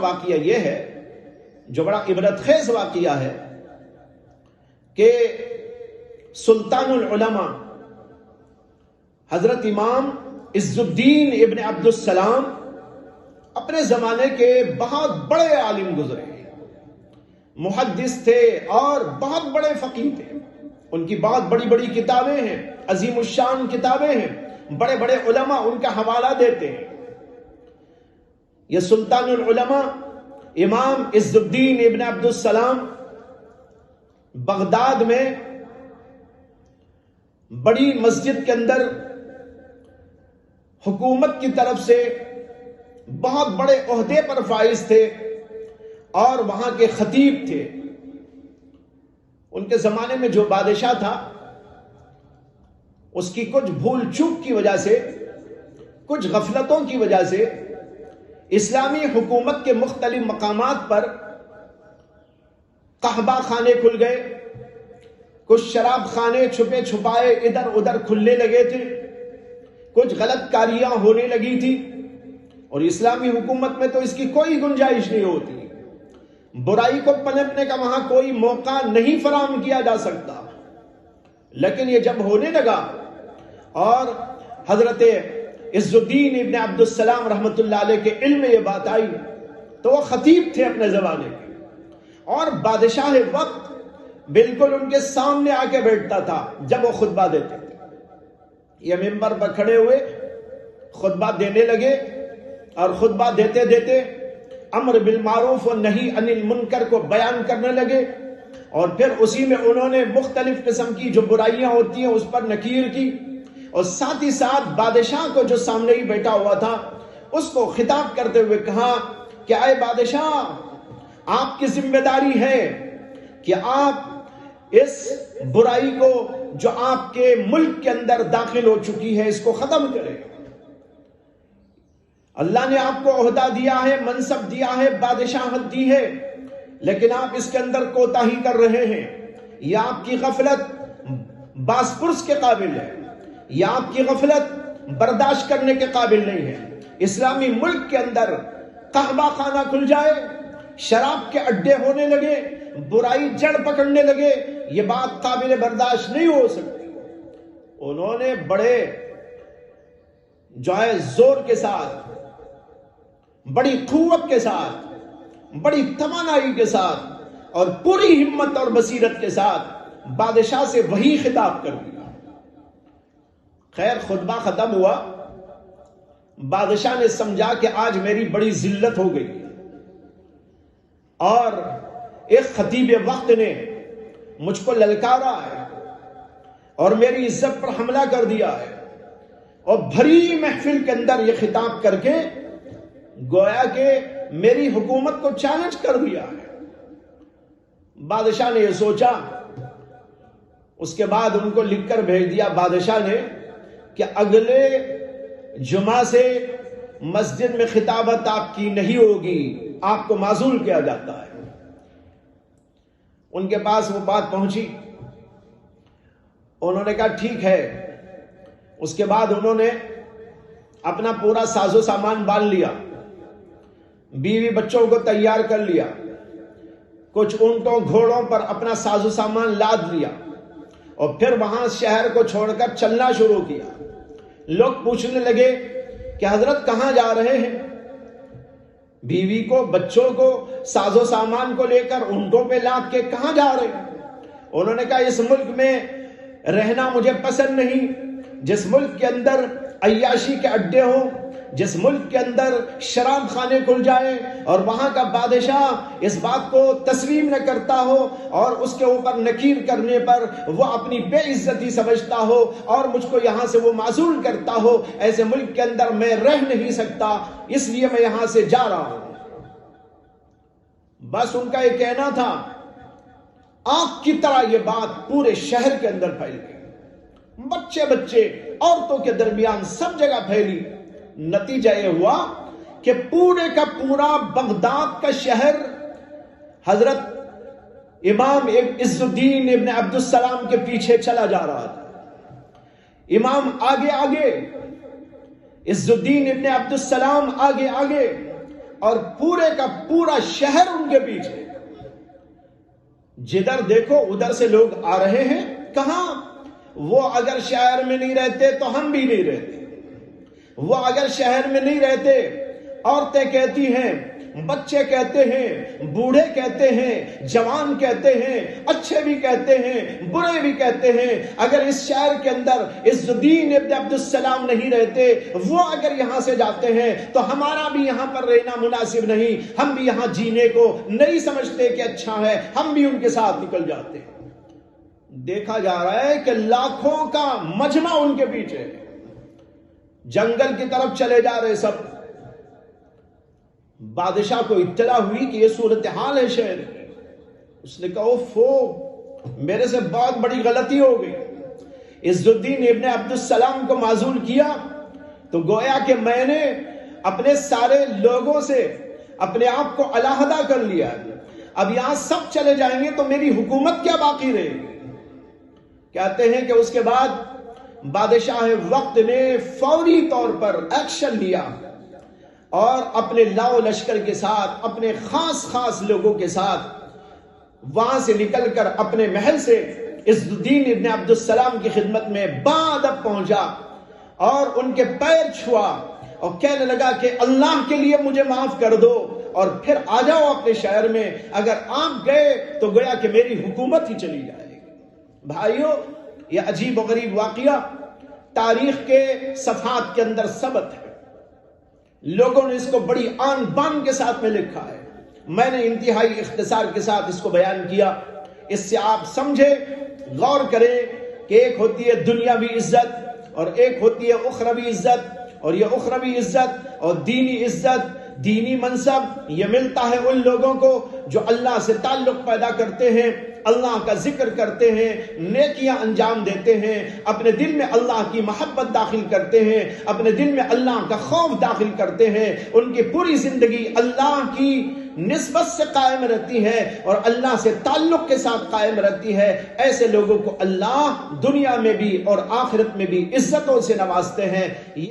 واقعہ یہ ہے جو بڑا عبرت خیز واقعہ ہے کہ سلطان العلماء حضرت امام عز الدین ابن عبد السلام اپنے زمانے کے بہت بڑے عالم گزرے، محدث تھے اور بہت بڑے فقیہ تھے۔ ان کی بہت بڑی بڑی کتابیں ہیں، عظیم الشان کتابیں ہیں، بڑے بڑے علماء ان کا حوالہ دیتے ہیں۔ یہ سلطان العلماء امام عز الدین ابن عبد السلام بغداد میں بڑی مسجد کے اندر حکومت کی طرف سے بہت بڑے عہدے پر فائز تھے اور وہاں کے خطیب تھے۔ ان کے زمانے میں جو بادشاہ تھا اس کی کچھ بھول چوک کی وجہ سے، کچھ غفلتوں کی وجہ سے اسلامی حکومت کے مختلف مقامات پر قحبہ خانے کھل گئے، کچھ شراب خانے چھپے چھپائے ادھر ادھر کھلنے لگے تھے، کچھ غلط کاریاں ہونے لگی تھی، اور اسلامی حکومت میں تو اس کی کوئی گنجائش نہیں ہوتی، برائی کو پنپنے کا وہاں کوئی موقع نہیں فراہم کیا جا سکتا۔ لیکن یہ جب ہونے لگا اور حضرت عز الدین ابن عبد السلام رحمت اللہ علیہ کے علم میں یہ بات آئی تو وہ خطیب تھے اپنے زمانے کے، اور بادشاہ وقت بالکل ان کے سامنے آ کے بیٹھتا تھا جب وہ خطبہ دیتے تھے۔ یہ ممبر پر کھڑے ہوئے خطبہ دینے لگے، اور خطبہ دیتے دیتے امر بالمعروف و نہی عن المنکر کو بیان کرنے لگے، اور پھر اسی میں انہوں نے مختلف قسم کی جو برائیاں ہوتی ہیں اس پر نکیر کی، اور ساتھ ہی ساتھ بادشاہ کو جو سامنے ہی بیٹھا ہوا تھا اس کو خطاب کرتے ہوئے کہا کہ اے بادشاہ، آپ کی ذمہ داری ہے کہ آپ اس برائی کو جو آپ کے ملک کے اندر داخل ہو چکی ہے اس کو ختم کریں۔ اللہ نے آپ کو عہدہ دیا ہے، منصب دیا ہے، بادشاہت دی ہے، لیکن آپ اس کے اندر کوتاہی کر رہے ہیں۔ یہ آپ کی غفلت باس پرس کے قابل ہے، یہ آپ کی غفلت برداشت کرنے کے قابل نہیں ہے۔ اسلامی ملک کے اندر قحبہ خانہ کھل جائے، شراب کے اڈے ہونے لگے، برائی جڑ پکڑنے لگے، یہ بات قابل برداشت نہیں ہو سکتی۔ انہوں نے بڑے جو ہے زور کے ساتھ، بڑی قوت کے ساتھ، بڑی توانائی کے ساتھ اور پوری ہمت اور بصیرت کے ساتھ بادشاہ سے وہی خطاب کر دیا۔ خیر خطبہ ختم ہوا، بادشاہ نے سمجھا کہ آج میری بڑی ذلت ہو گئی، اور ایک خطیب وقت نے مجھ کو للکارا ہے اور میری عزت پر حملہ کر دیا ہے، اور بھری محفل کے اندر یہ خطاب کر کے گویا کہ میری حکومت کو چیلنج کر دیا ہے۔ بادشاہ نے یہ سوچا، اس کے بعد ان کو لکھ کر بھیج دیا بادشاہ نے کہ اگلے جمعہ سے مسجد میں خطابت آپ کی نہیں ہوگی، آپ کو معزول کیا جاتا ہے۔ ان کے پاس وہ بات پہنچی، انہوں نے کہا ٹھیک ہے۔ اس کے بعد انہوں نے اپنا پورا ساز و سامان باندھ لیا، بیوی بچوں کو تیار کر لیا، کچھ اونٹوں گھوڑوں پر اپنا ساز و سامان لاد لیا، اور پھر وہاں شہر کو چھوڑ کر چلنا شروع کیا۔ لوگ پوچھنے لگے کہ حضرت کہاں جا رہے ہیں؟ بیوی کو، بچوں کو، ساز و سامان کو لے کر اونٹوں پہ لاد کے کہاں جا رہے ہیں؟ انہوں نے کہا اس ملک میں رہنا مجھے پسند نہیں، جس ملک کے اندر عیاشی کے اڈے ہوں، جس ملک کے اندر شراب خانے کھل جائے اور وہاں کا بادشاہ اس بات کو تسلیم نہ کرتا ہو اور اس کے اوپر نکیر کرنے پر وہ اپنی بے عزتی سمجھتا ہو اور مجھ کو یہاں سے وہ معزول کرتا ہو، ایسے ملک کے اندر میں رہ نہیں سکتا، اس لیے میں یہاں سے جا رہا ہوں۔ بس ان کا یہ کہنا تھا، آگ کی طرح یہ بات پورے شہر کے اندر پھیل گئی، بچے بچے عورتوں کے درمیان سب جگہ پھیلی۔ نتیجہ یہ ہوا کہ پورے کا پورا بغداد کا شہر حضرت امام عز الدین ابن عبد السلام کے پیچھے چلا جا رہا تھا۔ امام آگے آگے، عز الدین ابن عبد السلام آگے آگے، اور پورے کا پورا شہر ان کے پیچھے. جدھر دیکھو ادھر سے لوگ آ رہے ہیں. کہاں؟ وہ اگر شہر میں نہیں رہتے تو ہم بھی نہیں رہتے. وہ اگر شہر میں نہیں رہتے، عورتیں کہتی ہیں، بچے کہتے ہیں، بوڑھے کہتے ہیں، جوان کہتے ہیں، اچھے بھی کہتے ہیں، برے بھی کہتے ہیں، اگر اس شہر کے اندر عز الدین ابن عبد السلام نہیں رہتے، وہ اگر یہاں سے جاتے ہیں تو ہمارا بھی یہاں پر رہنا مناسب نہیں، ہم بھی یہاں جینے کو نہیں سمجھتے کہ اچھا ہے، ہم بھی ان کے ساتھ نکل جاتے ہیں. دیکھا جا رہا ہے کہ لاکھوں کا مجمع ان کے پیچھے، جنگل کی طرف چلے جا رہے سب. بادشاہ کو اطلاع ہوئی کہ یہ صورتحال ہے شہر کی. اس نے کہا اوفو، میرے سے بہت بڑی غلطی ہو گئی. عز الدین ابن عبد السلام کو معزول کیا تو گویا کہ میں نے اپنے سارے لوگوں سے اپنے آپ کو علیحدہ کر لیا. اب یہاں سب چلے جائیں گے تو میری حکومت کیا باقی رہے گی. کہتے ہیں کہ اس کے بعد بادشاہ وقت نے فوری طور پر ایکشن لیا اور اپنے لاؤ لشکر کے ساتھ، اپنے خاص لوگوں کے ساتھ وہاں سے نکل کر اپنے محل سے عز الدین ابن عبد السلام کی خدمت میں بادب پہنچا اور ان کے پیر چھوا اور کہنے لگا کہ اللہ کے لیے مجھے معاف کر دو اور پھر آ جاؤ اپنے شہر میں. اگر آپ گئے تو گویا کہ میری حکومت ہی چلی جائے گی. بھائیو، یہ عجیب و غریب واقعہ تاریخ کے صفحات کے اندر ثبت ہے. لوگوں نے اس کو بڑی آن بان کے ساتھ میں لکھا ہے. میں نے انتہائی اختصار کے ساتھ اس کو بیان کیا. اس سے آپ سمجھے، غور کریں کہ ایک ہوتی ہے دنیاوی عزت اور ایک ہوتی ہے اخروی عزت، اور یہ اخروی عزت اور دینی عزت، دینی منصب، یہ ملتا ہے ان لوگوں کو جو اللہ سے تعلق پیدا کرتے ہیں، اللہ کا ذکر کرتے ہیں، نیکیاں انجام دیتے ہیں، اپنے دل میں اللہ کی محبت داخل کرتے ہیں، اپنے دل میں اللہ کا خوف داخل کرتے ہیں. ان کی پوری زندگی اللہ کی نسبت سے قائم رہتی ہے اور اللہ سے تعلق کے ساتھ قائم رہتی ہے. ایسے لوگوں کو اللہ دنیا میں بھی اور آخرت میں بھی عزتوں سے نوازتے ہیں.